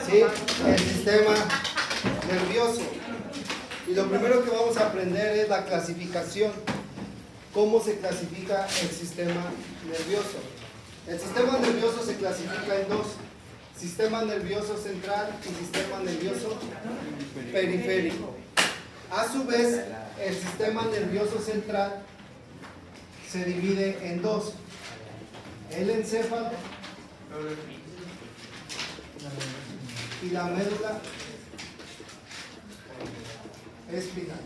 ¿sí? El sistema nervioso. Y lo primero que vamos a aprender es la clasificación. ¿Cómo se clasifica el sistema nervioso? El sistema nervioso se clasifica en dos: sistema nervioso central y sistema nervioso periférico. A su vez, el sistema nervioso central se divide en dos: el encéfalo y la médula espinal.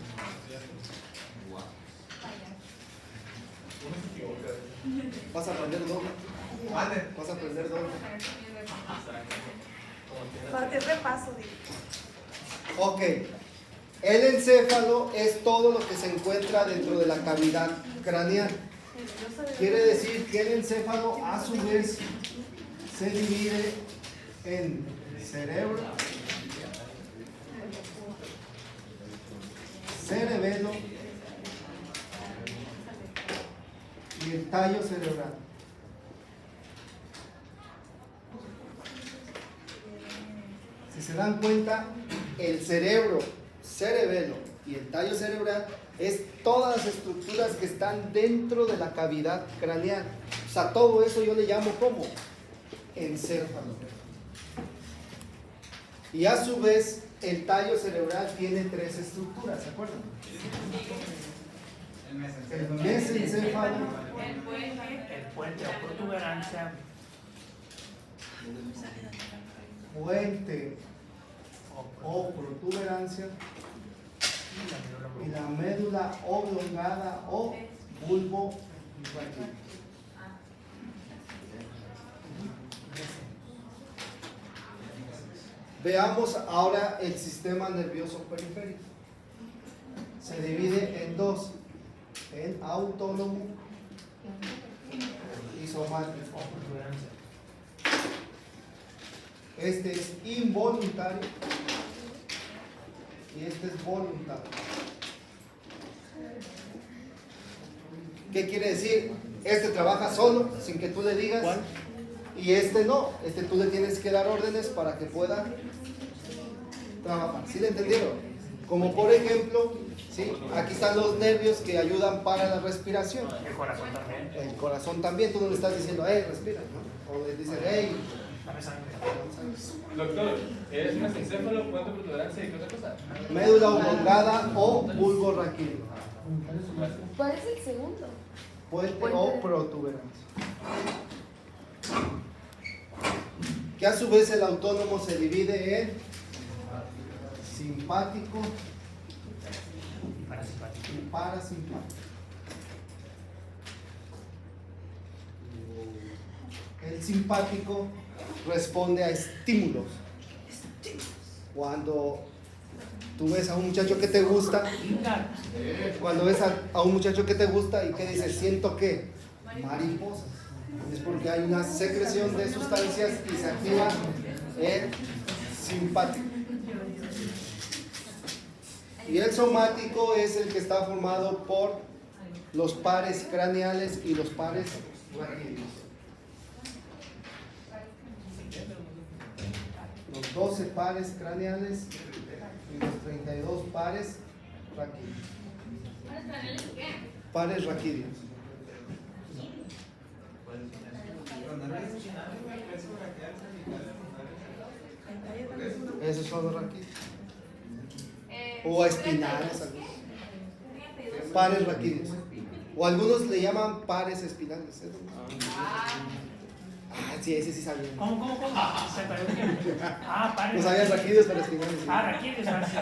¿Vas a aprender doble? ¿Vas a aprender doble? Es repaso, digo. Ok. El encéfalo es todo lo que se encuentra dentro de la cavidad craneal. Quiere decir que el encéfalo a su vez se divide en cerebro, cerebelo y el tallo cerebral. Si se dan cuenta, el cerebro, cerebelo y el tallo cerebral es todas las estructuras que están dentro de la cavidad craneal. O sea, todo eso yo le llamo como encéfalo. Y a su vez, el tallo cerebral tiene tres estructuras, ¿se acuerdan? El mesencéfalo, El puente o protuberancia puente o protuberancia y la médula oblongada o bulbo raquídeo. Veamos ahora el sistema nervioso periférico. Se divide en dos: en autónomo y somático. Este es involuntario y este es voluntario. ¿Qué quiere decir? Este trabaja solo, sin que tú le digas. ¿Cuál? Y este no, este tú le tienes que dar órdenes para que pueda trabajar. ¿Sí le entendieron? Como por ejemplo, ¿sí? Aquí están los nervios que ayudan para la respiración. El corazón también. El corazón también, tú no le estás diciendo, hey, respira, ¿no? O le dices, hey. Dame sangre. Doctor, ¿es mesencéfalo, puente protuberancia y qué otra cosa? Médula oblongada o bulbo raquídeo. ¿Cuál es el segundo? Puente o protuberancia. Que a su vez el autónomo se divide en simpático Y parasimpático. y parasimpático. El simpático responde a estímulos. Cuando tú ves a un muchacho que te gusta, cuando ves a un muchacho que te gusta y que dices, siento que mariposas, es porque hay una secreción de sustancias y se activa el simpático. Y el somático es el que está formado por los pares craneales y los pares raquídeos. Los 12 pares craneales y los 32 pares raquídeos. Pares raquídeos. Esos son los raquídeos. O espinales. Pares raquídeos. O algunos le llaman pares espinales. Ah, sí, ese sí sabía. ¿Cómo? Se parece. Padre. No sabías raquídeos, pero espinales. Sí. Raquídeos, sí.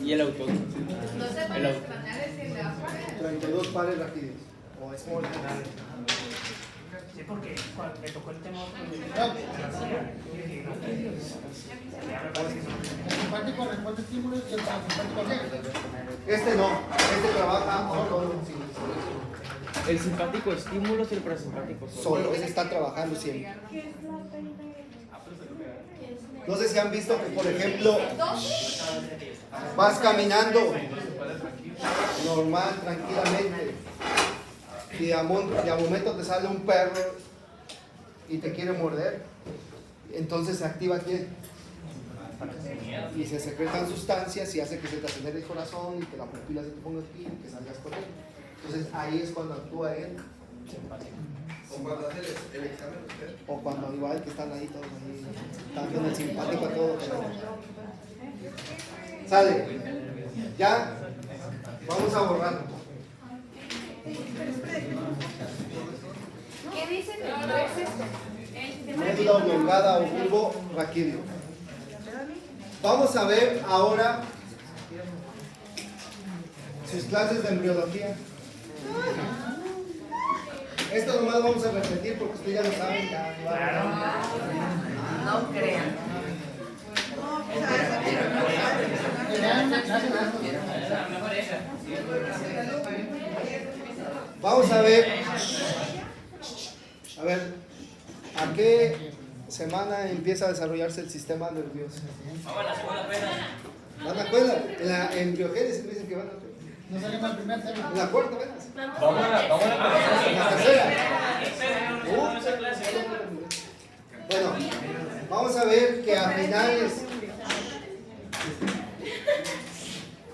¿Y el autónomo? No sé para los canales si le va a poner. 32 pares raquídeos. O espinales. Sí, porque cuando me tocó el tema Simpático responde estímulos y el parasimpático no. Este no, este trabaja autónomo. El simpático estímulos y el parasimpático Solo, ese está trabajando siempre. No sé si han visto que, por ejemplo, vas caminando normal, tranquilamente, y de a momento te sale un perro y te quiere morder, entonces se activa aquí y se secretan sustancias y hace que se te acelere el corazón y que la pupila se te ponga aquí y que salgas corriendo. Entonces ahí es cuando actúa él. ¿O cuando hace el examen usted? O cuando igual que están ahí todos ahí, también el simpático a todo. Sale. Ya. Vamos a borrarlo. ¿Qué dice que no es esto? Médula oblongada o bulbo raquídeo. Vamos a ver ahora sus clases de embriología. Esto nomás vamos a repetir porque ustedes ya lo saben. No crean. Vamos a ver. ¿A qué semana empieza a desarrollarse el sistema nervioso? Vamos a la segunda pena. ¿Van a escuela? En la embriogénesis me dicen que van a No salimos al primer tema. en la cuarta apenas. Vamos a la En la tercera. tercera clase. Bueno, vamos a ver que a finales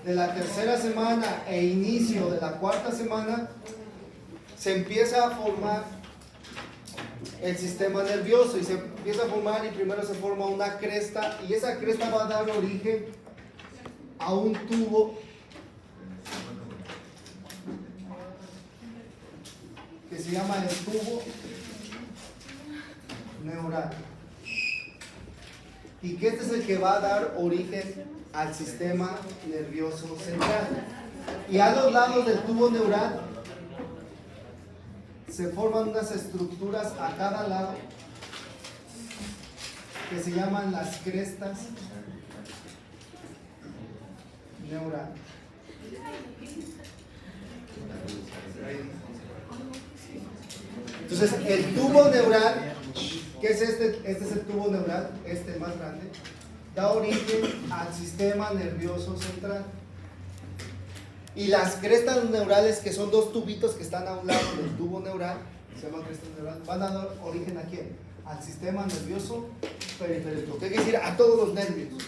de la tercera semana e inicio de la cuarta semana se empieza a formar el sistema nervioso y se empieza a formar y primero se forma una cresta y esa cresta va a dar origen a un tubo que se llama el tubo neural y que este es el que va a dar origen al sistema nervioso central y a los lados del tubo neural se forman unas estructuras a cada lado que se llaman las crestas neurales. Entonces, el tubo neural, ¿qué es este? Este es el tubo neural, este más grande, da origen al sistema nervioso central. Y las crestas neurales, que son dos tubitos que están a un lado del tubo neural, se llaman crestas neurales, van a dar origen ¿a quién? Al sistema nervioso periférico. ¿Qué quiere decir? A todos los nervios.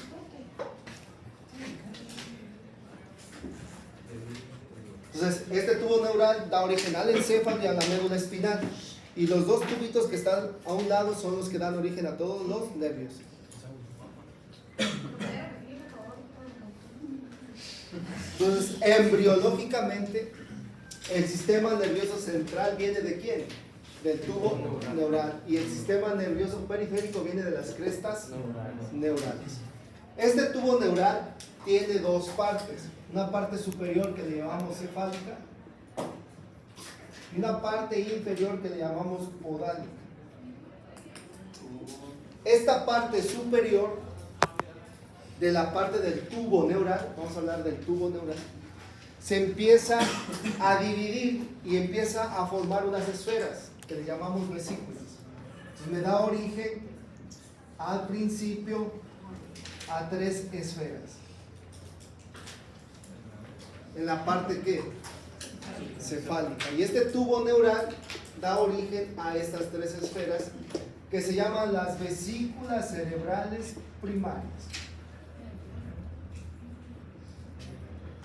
Entonces, este tubo neural da origen al encéfalo y a la médula espinal. Y los dos tubitos que están a un lado son los que dan origen a todos los nervios. Entonces, embriológicamente, el sistema nervioso central viene ¿de quién? Del tubo neural. Y el sistema nervioso periférico viene de las crestas neurales. Este tubo neural tiene dos partes. Una parte superior que le llamamos cefálica y una parte inferior que le llamamos podálica. Esta parte superior de la parte del tubo neural, vamos a hablar del tubo neural, se empieza a dividir y empieza a formar unas esferas que le llamamos vesículas. Entonces me da origen al principio a tres esferas. En la parte ¿qué? Cefálica. Y este tubo neural da origen a estas tres esferas que se llaman las vesículas cerebrales primarias.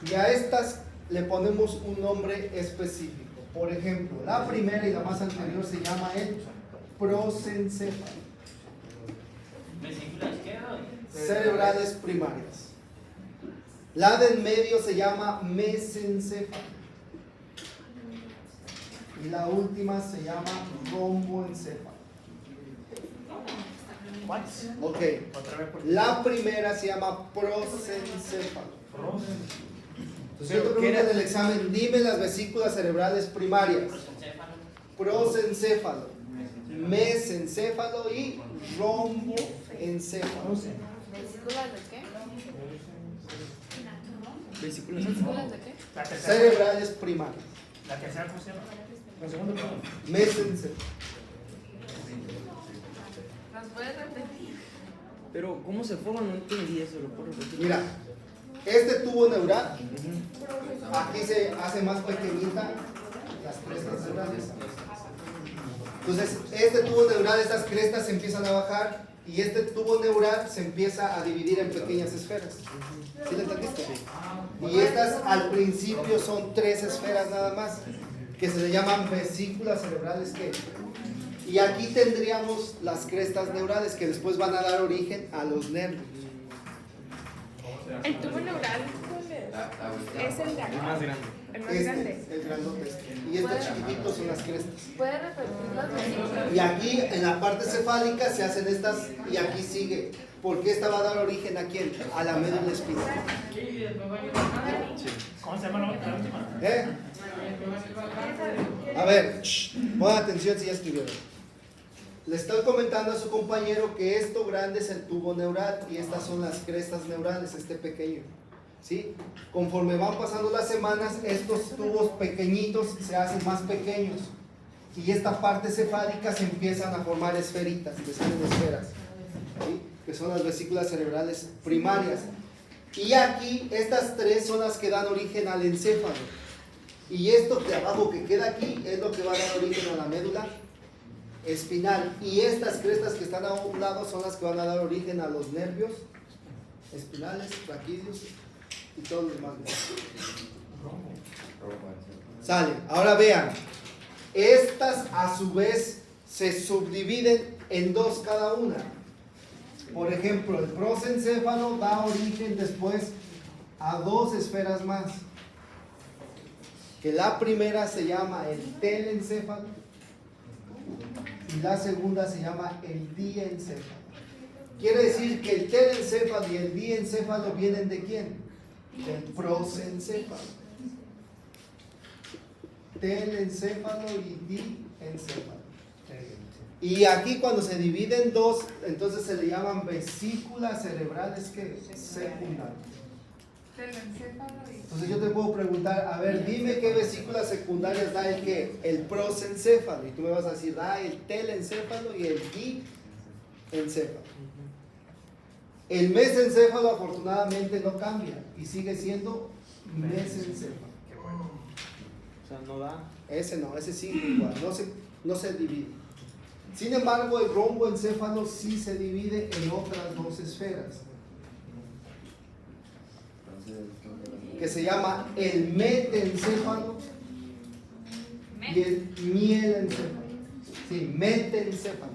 Y a estas le ponemos un nombre específico. Por ejemplo, la primera y la más anterior se llama el prosencéfalo. Cerebrales primarias. La del medio se llama mesencéfalo. Y la última se llama romboencéfalo. Ok. La primera se llama prosencéfalo. Entonces yo te pregunto en el examen, dime las vesículas cerebrales primarias. Prosencéfalo, mesencéfalo y romboencéfalo. ¿Vesículas de qué? Vesículas. ¿Vesículas de qué? La tercera. Cerebrales primarias. La tercera función. La segunda función. Mesencéfalo. ¿Nos puedes repetir? Pero, ¿cómo se forma? No entendí eso, ¿lo puedo repetir? Mira, este tubo neural, aquí se hace más pequeñita las crestas neurales. Entonces, este tubo neural, estas crestas se empiezan a bajar y este tubo neural se empieza a dividir en pequeñas esferas. ¿Sí lo entendiste? Y estas al principio son 3 esferas nada más, que se le llaman vesículas cerebrales. Y aquí tendríamos las crestas neurales que después van a dar origen a los nervios. El tubo neural, ¿cuál es? Es el Más grande. el más grande. El grandote este. Y este chiquitito son las crestas. ¿Puede repetir las vesículas? Y aquí en la parte cefálica se hacen estas y aquí sigue. Porque esta va a dar origen a quién? A la médula espinal. ¿Cómo se llama la última? ¿Eh? A ver, pongan atención si ya escribieron. Le estoy comentando a su compañero que esto grande es el tubo neural y estas son las crestas neurales, este pequeño. ¿Sí? Conforme van pasando las semanas, estos tubos pequeñitos se hacen más pequeños y esta parte cefálica se empiezan a formar esferitas, que salen esferas, ¿sí? Que son las vesículas cerebrales primarias. Y aquí estas 3 son las que dan origen al encéfalo. Y esto de abajo que queda aquí es lo que va a dar origen a la médula espinal. Y estas crestas que están a un lado son las que van a dar origen a los nervios espinales, raquídeos y todos los demás. Sale. Ahora vean. Estas a su vez se subdividen en 2 cada una. Por ejemplo, el prosencéfalo da origen después a 2 esferas más. Que la primera se llama el telencéfalo y la segunda se llama el diencéfalo. Quiere decir que el telencéfalo y el diencéfalo vienen de quién? Del prosencéfalo. Telencéfalo y diencéfalo. Y aquí cuando se divide en 2, entonces se le llaman vesículas cerebrales que secundarias. Entonces yo te puedo preguntar, a ver, dime qué vesículas secundarias da el qué, el prosencéfalo, y tú me vas a decir, da el telencéfalo y el diencéfalo. El mesencéfalo afortunadamente no cambia y sigue siendo mesencéfalo. O sea, no da. Ese no, ese sigue igual, no se divide. Sin embargo, el romboencéfalo sí se divide en otras 2 esferas, que se llama el metencéfalo y el mielencéfalo. Sí, metencéfalo.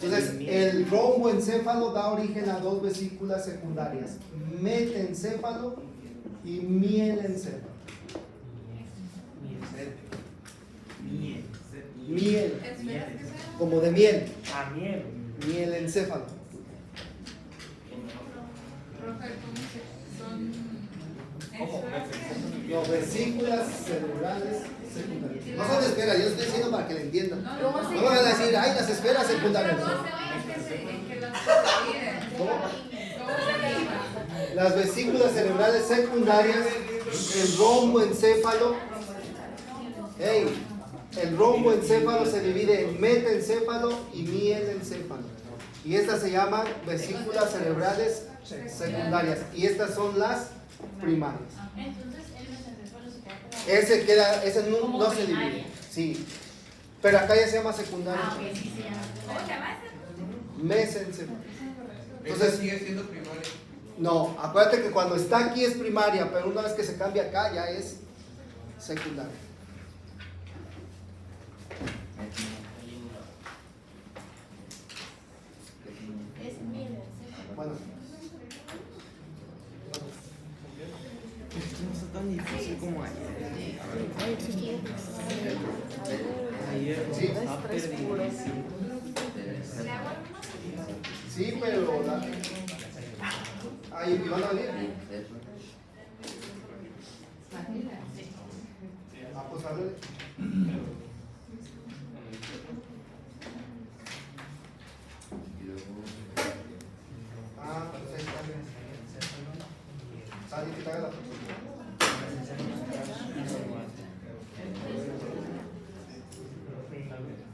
Entonces, el romboencéfalo da origen a 2 vesículas secundarias, metencéfalo y mielencéfalo. Miel, como de miel. A miel. Mielencéfalo. No, vesículas cerebrales secundarias. No son esferas, yo estoy diciendo para que le entiendan. No me van a decir, ay, las esferas secundarias. ¿Cómo? Las vesículas cerebrales secundarias, el romboencéfalo. El romboencéfalo se divide en metencéfalo y mielencéfalo. Y estas se llaman vesículas cerebrales secundarias. Y estas son las primarias. Entonces, el mesencéfalo se queda como... Ese no se divide. Sí. Pero acá ya se llama secundario. Ah, ok, sí se llama. ¿Cómo se llama ese? Mesencéfalo. Entonces sigue siendo primaria. No, acuérdate que cuando está aquí es primaria, pero una vez que se cambia acá ya es secundaria. Es mielencéfalo. Bueno, Esto no está tan difícil como ayer. Ayer Sí. estaba perdido. sí, pero ahí van a venir. Ah, pues háblale. Ah, pues ahí está bien. Sale que te haga la foto.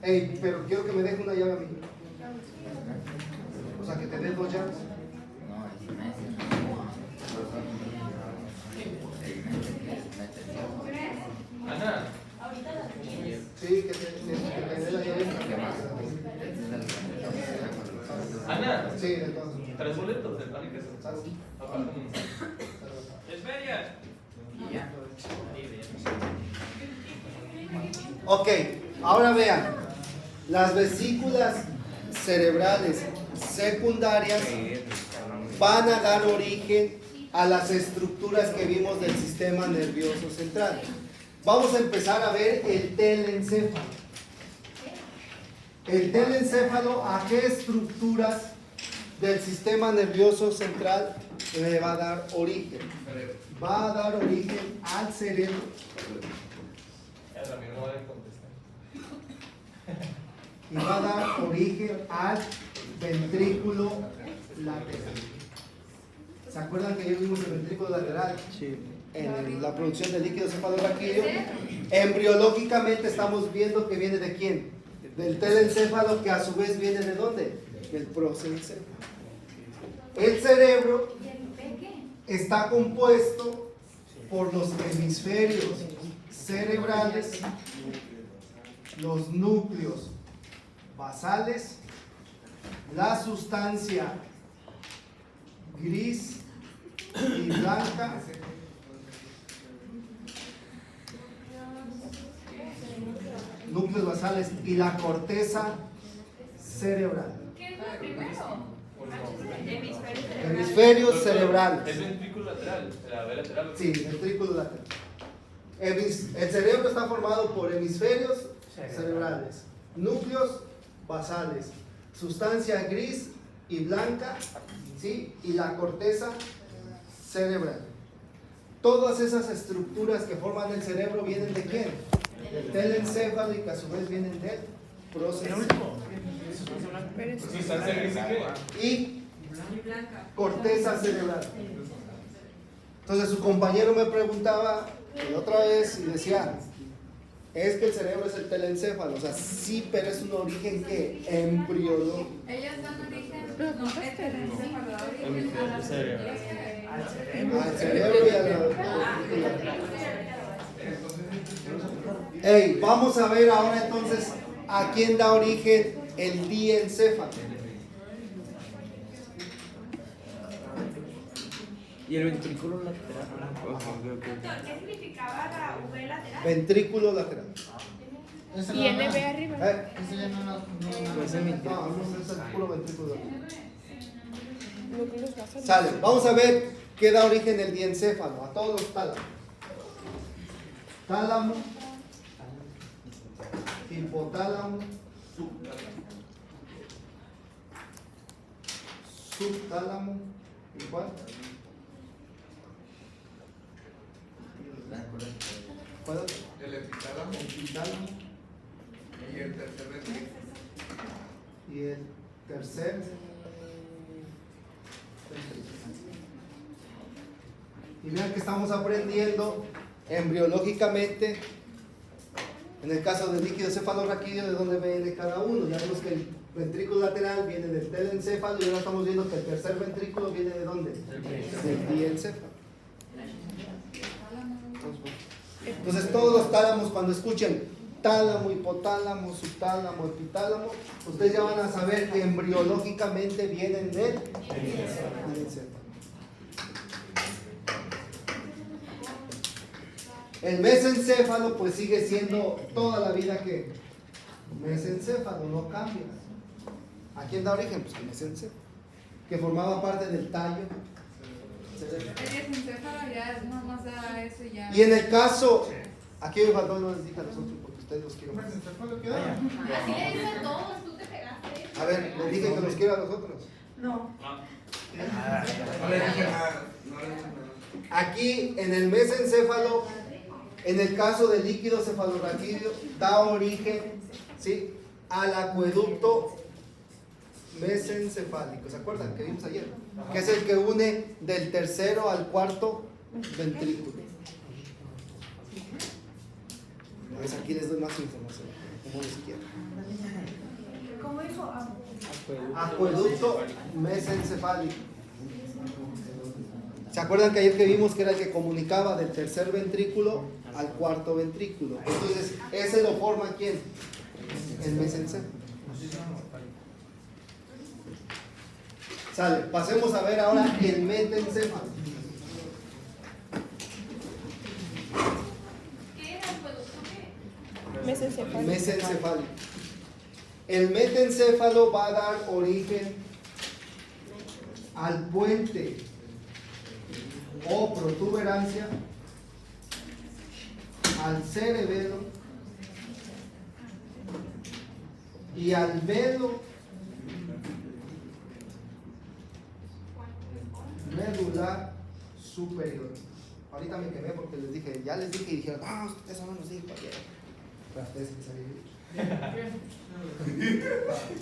Ey, pero quiero que me deje una llave a mí. O sea, que te den 2 llaves. Ana, ahorita las 10. Sí, que te dé la llave. Ana, Sí, de todas maneras. 3 boletos de pan y queso. Aparte, Ok, ahora vean, las vesículas cerebrales secundarias van a dar origen a las estructuras que vimos del sistema nervioso central. Vamos a empezar a ver el telencéfalo. El telencéfalo, ¿a qué estructuras del sistema nervioso central le va a dar origen? Va a dar origen al cerebro. el Ramiro no va a contestar. Y va a dar origen al ventrículo lateral. ¿Se acuerdan que ya vimos el ventrículo lateral? Sí. En la producción de líquido cefalorraquídeo. Embriológicamente estamos viendo que viene de quién? Del telencéfalo, que a su vez viene de ¿dónde? Del prosencéfalo. El cerebro está compuesto por los hemisferios cerebrales, los núcleos basales, la sustancia gris y blanca, núcleos basales, y la corteza cerebral. ¿Qué es lo primero? Hemisferios cerebrales. Es ventrículo lateral, la B lateral. Sí, ventrículo lateral. El cerebro está formado por hemisferios cerebrales, núcleos basales, sustancia gris y blanca, ¿sí? Y la corteza cerebral. Todas esas estructuras que forman el cerebro vienen de quién? Del telencéfalo, y que a su vez vienen del prosencéfalo. Sustancia gris y qué? Y corteza cerebral. Entonces su compañero me preguntaba otra vez y decía, es que el cerebro es el telencéfalo, o sea, sí, pero es un origen que embriológico. Ellas dan origen, no, es telencéfalo, da origen Al cerebro. Al cerebro y a la... Ey, vamos a ver ahora entonces a quién da origen el diencéfalo. Y el ventrículo lateral. ¿Qué significaba la V lateral? Ventrículo lateral. Ese y nada más. NB arriba. Ese ya no. Pues el ventrículo. No, no, es el puro ventrículo lateral. Núcleos basales. Sale, vamos a ver qué da origen el diencéfalo, a todos los tálamos. Tálamo, hipotálamo, subtálamo, ¿y cuál? ¿Cuál otro? El epitálamo Epitálamo y el tercer ventrículo. y el tercer ventrículo. Y vean que estamos aprendiendo embriológicamente, en el caso del líquido cefalorraquídeo, de dónde viene cada uno. Ya vimos que el ventrículo lateral viene del telencéfalo, y ahora estamos viendo que el tercer ventrículo viene de dónde? Del diencéfalo. Entonces todos los tálamos, cuando escuchen tálamo, hipotálamo, subtálamo, epitálamo, ustedes ya van a saber que embriológicamente vienen del diencéfalo. El mesencéfalo pues sigue siendo toda la vida que mesencéfalo, no cambia. ¿A quién da origen? Pues al mesencéfalo, que formaba parte del tallo cerebral. El encéfalo ya nomás da eso y ya. Y en el caso, aquí me faltó, no les dije a nosotros porque ustedes los quieren. Así le dicen a todos, tú te pegaste. A ver, les dije que los quiero a nosotros. No. No le dije nada. No le dije nada. Aquí en el mesencéfalo, en el caso del líquido cefalorraquídeo, da origen, ¿sí?, al acueducto mesencefálico. ¿Se acuerdan que vimos ayer? Que es el que une del tercero al cuarto ventrículo. Pues aquí les doy más información, como les quiera. ¿Cómo dijo? Acueducto mesencefálico. ¿Se acuerdan que ayer que vimos que era el que comunicaba del tercer ventrículo al cuarto ventrículo. Entonces, ese lo forma ¿quién? El mesencéfalo. Sale, pasemos a ver ahora el metencéfalo. ¿Qué era? ¿Qué? Mesencéfalo. El metencéfalo va a dar origen al puente o protuberancia, al cerebelo y al velo medular superior. Ahorita me quemé porque les dije, ya les dije y dijeron, no, eso no nos dijo ayer. Pero ustedes que salir.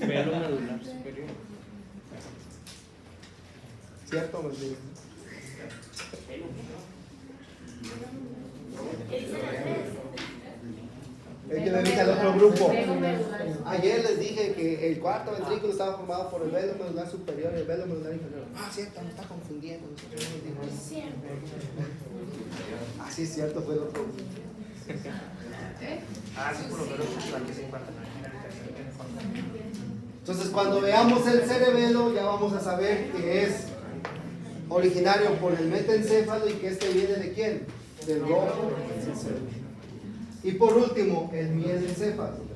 Velo medular superior. ¿Cierto? ¿Me entienden? Es que le dije al otro grupo. Ayer les dije que el cuarto ventrículo estaba formado por el velo medular superior y el velo medular inferior. Ah, cierto, me está confundiendo. Ah, sí, es cierto, fue el otro grupo. Ah, sí, por lo menos aquí se encuentra. Entonces, cuando veamos el cerebelo, ya vamos a saber que es originario por el metencéfalo y que este viene de quién? Del rojo. Y por último, el mielencéfalo.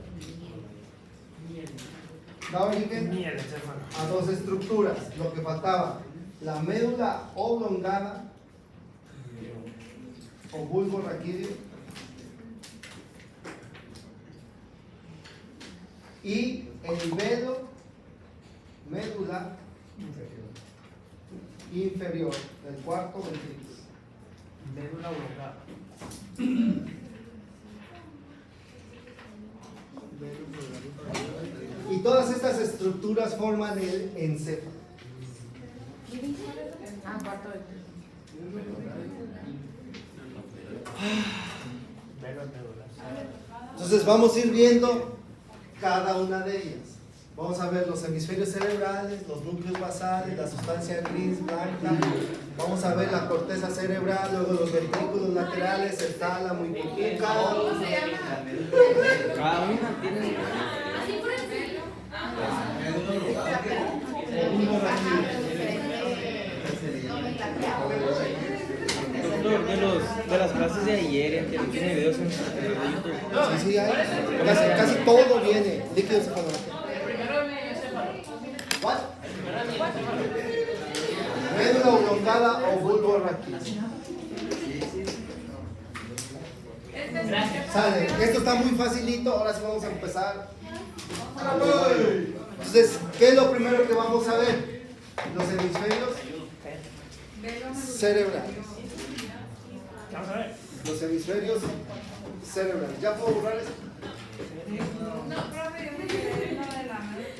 Da origen a dos estructuras, lo que faltaba, la médula oblongada o bulbo raquídeo y el velo medular inferior del cuarto ventrículo. Médula oblongada. Y todas estas estructuras forman el encéfalo. Ah, cuarto de Entonces vamos a ir viendo cada una de ellas. Vamos a ver los hemisferios cerebrales, los núcleos basales, la sustancia gris, blanca. Vamos a ver la corteza cerebral, luego los ventrículos laterales, el tálamo, hipocampo. ¿Cómo se llama? Cada una tiene. Así por el pelo. Doctor, de las clases de ayer, que no tiene videos en YouTube. Sí, hay. Casi todo viene. Líquido cefalorraquídeo. ¿What? Médula oblongada o bulbo raquídeo. Sale. Esto está muy facilito. Ahora sí vamos a empezar. Entonces, ¿qué es lo primero que vamos a ver? Los hemisferios cerebrales. Vamos a ver. Los hemisferios cerebrales. ¿Ya puedo borrar esto? No, profe, yo me quedé en lo de la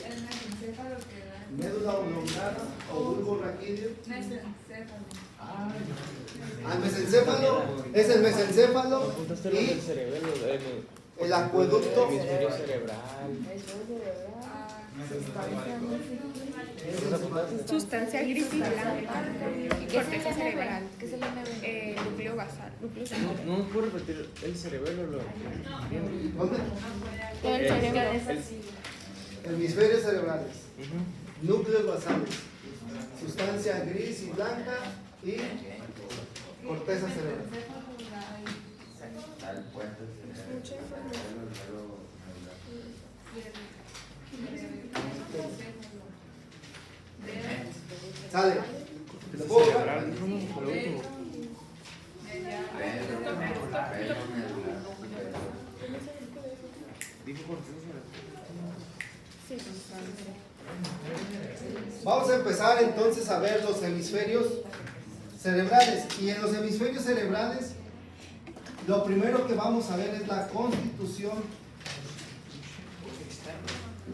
el mesencéfalo que era. Médula oblongada o bulbo raquídeo. Mesencéfalo. Al mesencéfalo es el mesencéfalo Apuntaste lo y del cerebelo, el acueducto. hemisferio cerebral. Sustancia gris y blanca y corteza cerebral, que es el núcleo basal. No nos puedo repetir el cerebelo, lo entiendo. ¿Dónde? Todo el cerebro. Hemisferios cerebrales, núcleos basales, sustancia gris y blanca y corteza cerebral. Sale. ¿Lo puedo borrar? Cerebral, dijo, no, por lo último. Dijo corteza cerebral. Vamos a empezar entonces a ver los hemisferios cerebrales. Y en los hemisferios cerebrales, lo primero que vamos a ver es la constitución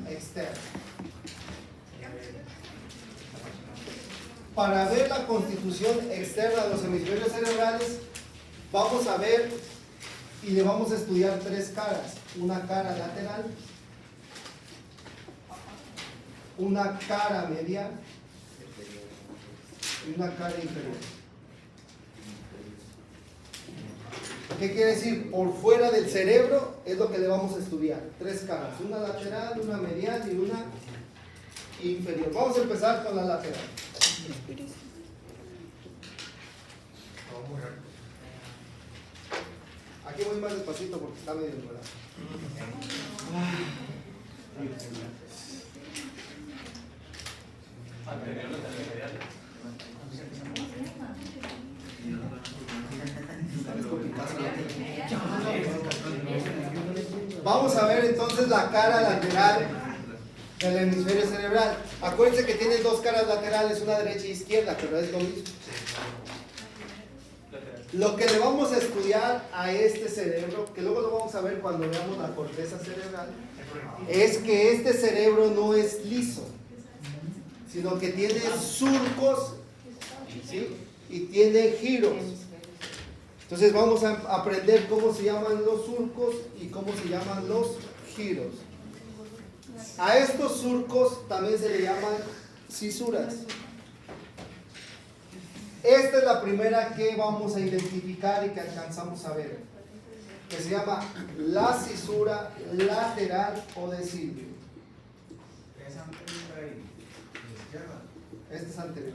externa. Para ver la constitución externa de los hemisferios cerebrales, vamos a ver y le vamos a estudiar tres caras. Una cara lateral, una cara medial y una cara inferior. ¿Qué quiere decir? Por fuera del cerebro es lo que le vamos a estudiar. 3 caras, una lateral, una medial y una inferior. Vamos a empezar con la lateral. Aquí voy más despacito porque está medio enredado. Anterior a la medial. Vamos a ver entonces la cara lateral del hemisferio cerebral. Acuérdense que tiene 2 caras laterales, una derecha e izquierda, pero es lo mismo. Lo que le vamos a estudiar a este cerebro, que luego lo vamos a ver cuando veamos la corteza cerebral, es que este cerebro no es liso, sino que tiene surcos, ¿sí? Y tiene giros. Entonces vamos a aprender cómo se llaman los surcos y cómo se llaman los giros. A estos surcos también se le llaman cisuras. Esta es la primera que vamos a identificar y que alcanzamos a ver, que se llama la cisura lateral o de Silvio. Este es anterior.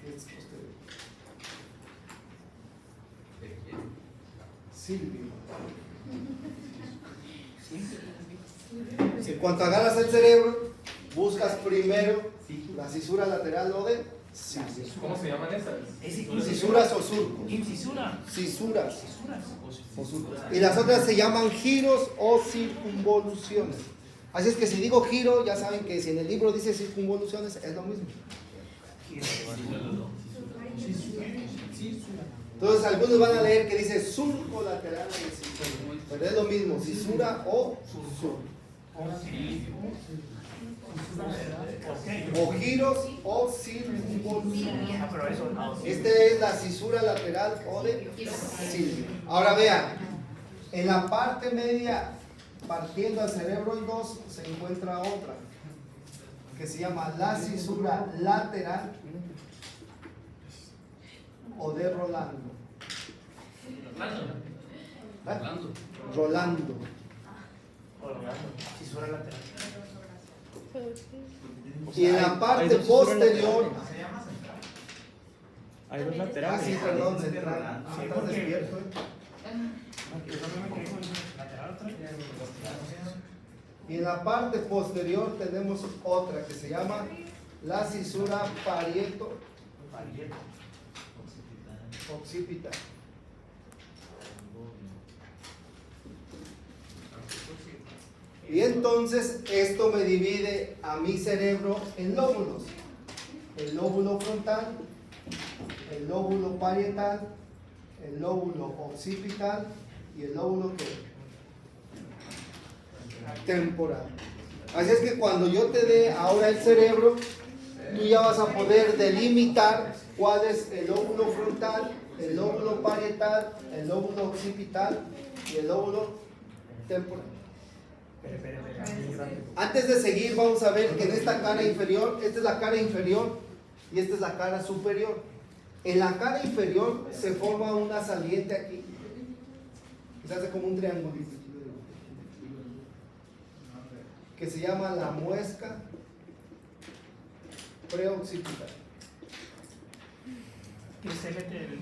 Este es posterior. Silvio. En cuanto agarras el cerebro, buscas primero la cisura lateral o de Silvio. ¿Cómo se llaman esas? Cisuras o surcos. Cisura. Cisuras Cisuras. o surcos. Y las otras se llaman giros o circunvoluciones. Así es que si digo giro, ya saben que si en el libro dice circunvoluciones, es lo mismo. Entonces algunos van a leer que dice surco lateral, pero es lo mismo, cisura o surco. O giros o circunvoluciones. Esta es la cisura lateral o de Silvio. Ahora vean, en la parte media, partiendo al cerebro en 2, se encuentra otra, que se llama la cisura lateral o de Rolando. Rolando. Cisura lateral. Y en la parte Hay dos cisuras posterior, laterales. Hay 2 laterales. sí, perdón, central. Sí, estás despierto, Y en la parte posterior tenemos otra que se llama la cisura parieto occipital. Y entonces esto me divide a mi cerebro en lóbulos. El lóbulo frontal, el lóbulo parietal, el lóbulo occipital y el lóbulo temporal. Así es que cuando yo te dé ahora el cerebro, tú ya vas a poder delimitar cuál es el lóbulo frontal, el lóbulo parietal, el lóbulo occipital y el lóbulo temporal. Antes de seguir, vamos a ver que en esta cara inferior, esta es la cara inferior y esta es la cara superior. En la cara inferior se forma una saliente aquí, que se hace como un triangulito, que se llama la muesca preoccipital. Que se mete el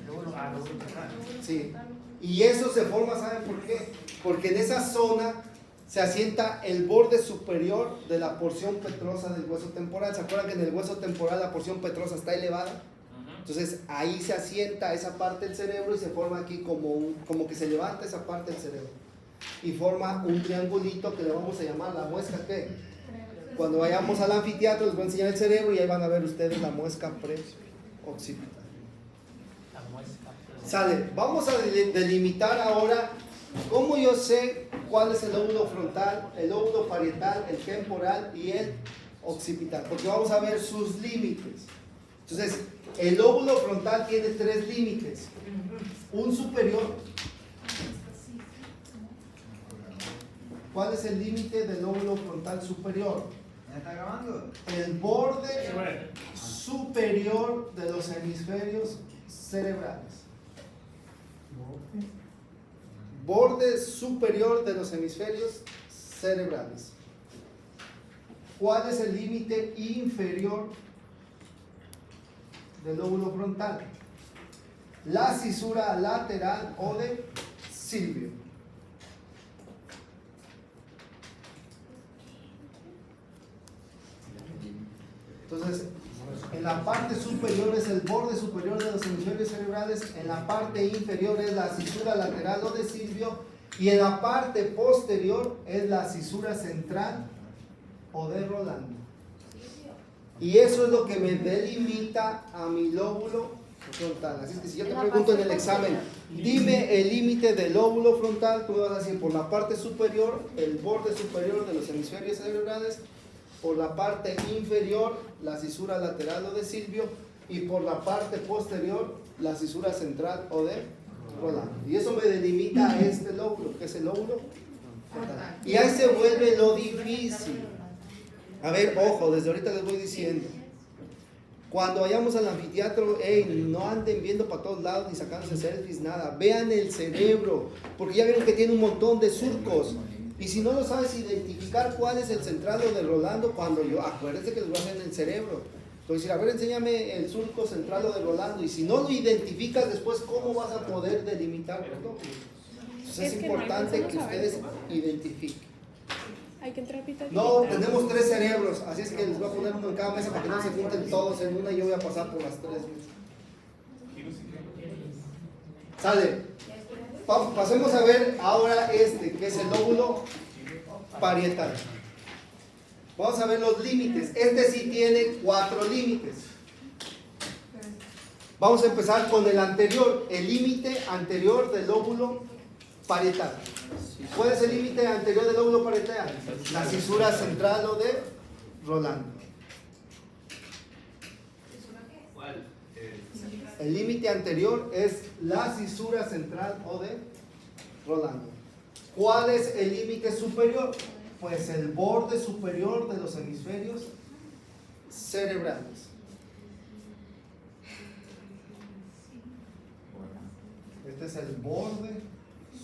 lóbulo temporal. Sí. Y eso se forma, ¿saben por qué? Porque en esa zona se asienta el borde superior de la porción petrosa del hueso temporal. ¿Se acuerdan que en el hueso temporal la porción petrosa está elevada? Entonces ahí se asienta esa parte del cerebro y se forma aquí como que se levanta esa parte del cerebro. Y forma un triangulito que le vamos a llamar la muesca ¿qué? Cuando vayamos al anfiteatro les voy a enseñar el cerebro y ahí van a ver ustedes la muesca preoccipital. Sale, vamos a delimitar ahora cómo yo sé cuál es el lóbulo frontal, el lóbulo parietal, el temporal y el occipital, porque vamos a ver sus límites. Entonces, el lóbulo frontal tiene 3 límites, un superior. ¿Cuál es el límite del lóbulo frontal superior? ¿está grabando? El borde superior de los hemisferios cerebrales. Borde superior de los hemisferios cerebrales. ¿Cuál es el límite inferior del lóbulo frontal? La cisura lateral o de Silvio. Entonces, en la parte superior es el borde superior de los hemisferios cerebrales, en la parte inferior es la cisura lateral o de Silvio, y en la parte posterior es la cisura central o de Rolando. Y eso es lo que me delimita a mi lóbulo frontal. Así es que si yo te pregunto en el examen, dime el límite del lóbulo frontal, tú me vas a decir por la parte superior, el borde superior de los hemisferios cerebrales, por la parte inferior, la cisura lateral o de Silvio, y por la parte posterior, la cisura central o de Rolando. Y eso me delimita a este lóbulo, que es el lóbulo frontal. Y ahí se vuelve lo difícil. A ver, ojo, desde ahorita les voy diciendo. Cuando vayamos al anfiteatro, no anden viendo para todos lados ni sacándose selfies, nada. Vean el cerebro, porque ya vieron que tiene un montón de surcos. Y si no lo sabes identificar cuál es el central o de Rolando, acuérdense que les voy a hacer en el cerebro. Entonces, a ver, enséñame el surco central o de Rolando. Y si no lo identificas después, ¿cómo vas a poder delimitar los lóbulos? Entonces es importante que ustedes identifiquen. Hay que entrar pita. No, tenemos 3 cerebros, así es que les voy a poner uno en cada mesa para que no se junten todos en una y yo voy a pasar por las 3 mesas. Sale. Pasemos a ver ahora que es el lóbulo parietal. Vamos a ver los límites. Este sí tiene 4 límites. Vamos a empezar con el anterior, el límite anterior del lóbulo parietal. ¿Cuál es el límite anterior del lóbulo parietal? La cisura central o de Rolando. El límite anterior es la cisura central o de Rolando. ¿Cuál es el límite superior? Pues el borde superior de los hemisferios cerebrales. Este es el borde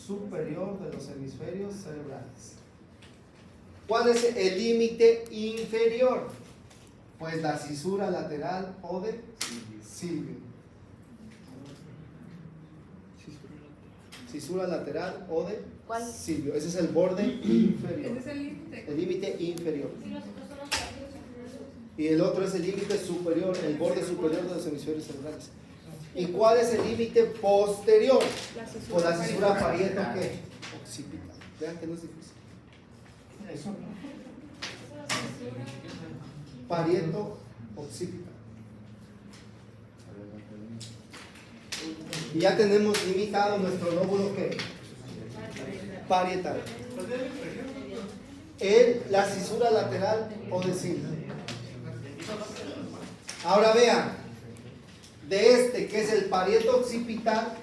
superior de los hemisferios cerebrales. ¿Cuál es el límite inferior? Pues la cisura lateral o de Silvio. Cisura lateral o de Silvio. Ese es el borde inferior. Ese es el límite. El límite inferior. Y el otro es el límite superior, el borde superior de los hemisferios cerebrales. ¿Y cuál es el límite posterior? Pues la cisura parieto ¿qué? Occipital. Vean que no es difícil. Parieto occipital. Y ya tenemos limitado nuestro lóbulo ¿qué? Parietal. La cisura lateral o de Silvio. Ahora vean, de que es el parieto occipital,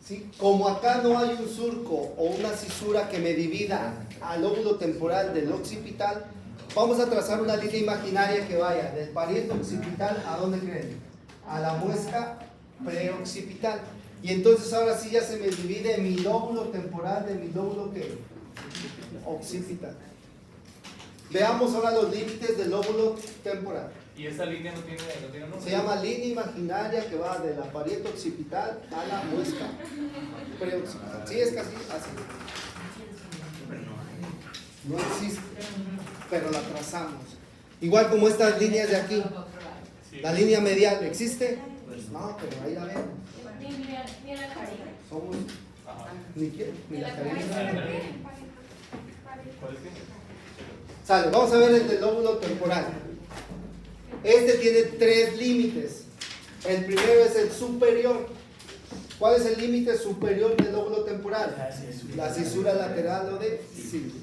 ¿sí? Como acá no hay un surco o una cisura que me divida al lóbulo temporal del occipital, vamos a trazar una línea imaginaria que vaya del parieto occipital ¿a dónde creen? A la muesca preoccipital. Y entonces ahora sí ya se me divide mi lóbulo temporal de mi lóbulo ¿qué? Occipital. Veamos ahora los límites del lóbulo temporal. ¿Y esa línea no tiene nombre? Se llama línea imaginaria que va de la parieto occipital a la muesca preoccipital. Sí, es casi así. No existe, pero la trazamos. Igual como estas líneas de aquí. La línea medial, ¿existe? No, pero ahí la vemos. Somos ni la carina. Sale, vamos a ver el del lóbulo temporal. Este tiene 3 límites. El primero es el superior. ¿Cuál es el límite superior del lóbulo temporal? La cisura lateral o de Silvio.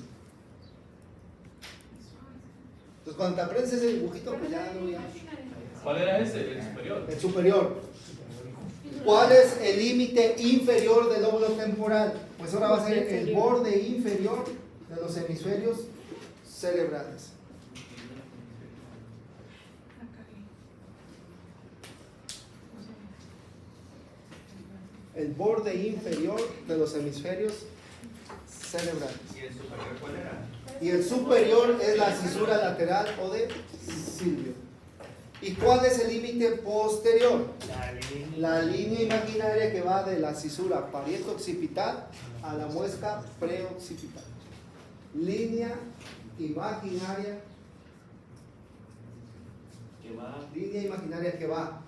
Entonces cuando te aprendes ese dibujito, pues ya no ya. ¿Cuál era ese? El superior. El superior. ¿Cuál es el límite inferior del lóbulo temporal? Pues ahora va a ser el borde inferior de los hemisferios cerebrales. el borde inferior de los hemisferios cerebrales. ¿Y el superior cuál era? Y el superior es la cisura lateral o de Silvio. ¿Y cuál es el límite posterior? La línea imaginaria que va de la cisura parieto-occipital a la muesca preoccipital. Línea imaginaria que va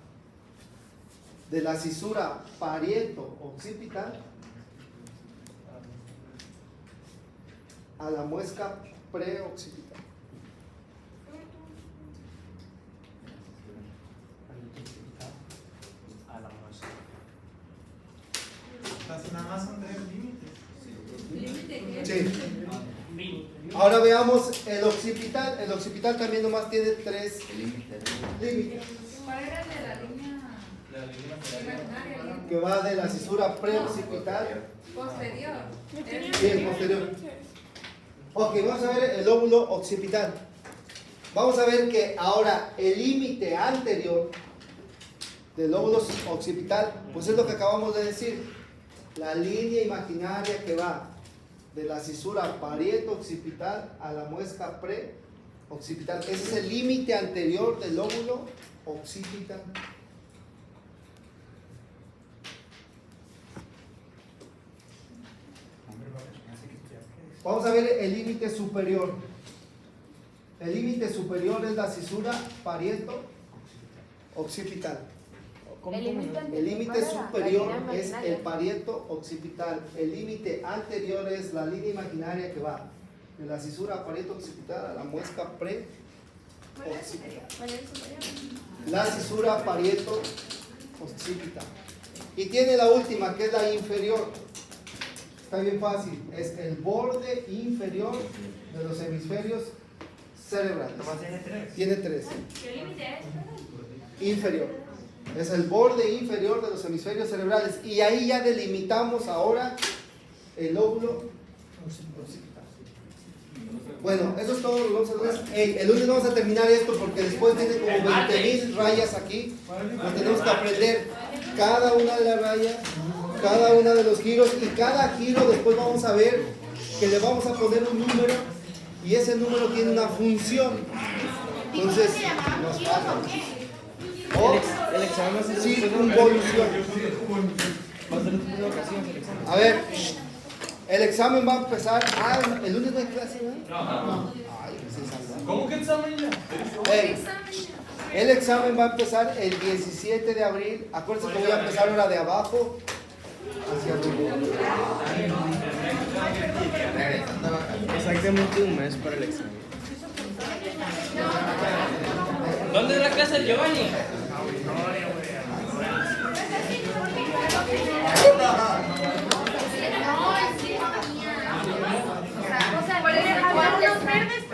de la cisura parieto-occipital a la muesca preoccipital. A la muesca. Entonces, nada más son 3 límites. ¿Límite qué? Sí. Ahora veamos el occipital. El occipital también nomás tiene 3 límites. ¿Cuál era el de la línea La línea imaginaria? Que va de la cisura preoccipital. Posterior. Sí, el posterior. Ok, vamos a ver el lóbulo occipital. Vamos a ver que ahora el límite anterior del lóbulo occipital, pues es lo que acabamos de decir. La línea imaginaria que va de la cisura parieto-occipital a la muesca pre-occipital. Ese es el límite anterior del lóbulo occipital. Vamos a ver el límite superior. El límite superior es la cisura parieto-occipital. El límite superior es el parieto-occipital. El límite anterior es la línea imaginaria que va de la cisura parieto-occipital a la muesca pre-occipital. La cisura parieto-occipital. Y tiene la última, que es la inferior. Está bien fácil. Es el borde inferior de los hemisferios cerebrales. Nomás tiene 3. Tiene 3. ¿Qué límite es? Inferior. Es el borde inferior de los hemisferios cerebrales. Y ahí ya delimitamos ahora el lóbulo occipital. Bueno, eso es todo lo que vamos a hacer. El lunes vamos a terminar esto porque después tiene como 20,000 rayas aquí. Nos tenemos que aprender cada una de las rayas, cada uno de los giros, y cada giro después vamos a ver que le vamos a poner un número y ese número tiene una función. Entonces nos falta. O El examen va a ser circunvolución. Va a ser en una ocasión el examen. A ver, el examen va a empezar. El lunes no hay clase, ¿no? No. Ay, pues se salva. ¿Cómo que examen ya? El examen va a empezar el 17 de abril. Acuérdense que voy a empezar ahora de abajo hacia arriba. Exactamente un mes para el examen. ¿Dónde es la casa de Giovanni? O sea, ¿cuál era? Los verdes